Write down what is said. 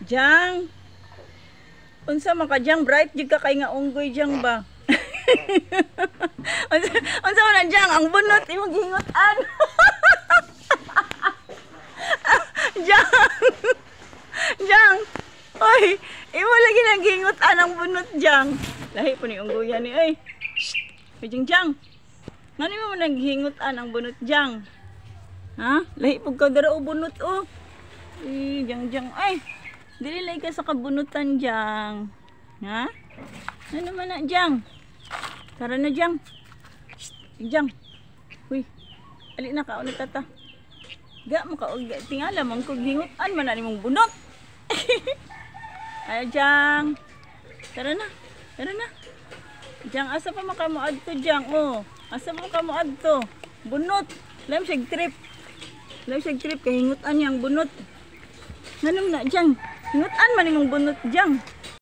Jang. Unsa man ka Jang, bright jud ka kay nga unggoy Jang ba? unsa man Jang, ang bunot imong gihingot-an. Jang. Jang. Oy, imo lagi nang gihingot-an ang bunot Jang. Lahi po ni unggoyan ni ay. Oy Jang. Ngani mo nang gihingot-an ang bunot Jang? Ha? Lahi pug ka dara o bunot o. Jang ay. Dili lay ka sa kabunutan Jang. Ha? Ano man na Jang? Tara na Jang. Jang. Huy. Ali na ka ulit tata. Ga mo ka tingala man kog hingutan man na nimong bunot. Ay Jang. Tara na. Tara na. Jang asa pa makamo adto Jang oh. Asa pa makamo adto? Bunot. Lam sig trip. Lam sig trip kay hingutan yang bunot. Nganong na Jang? Hingutan man imong bunot Jang.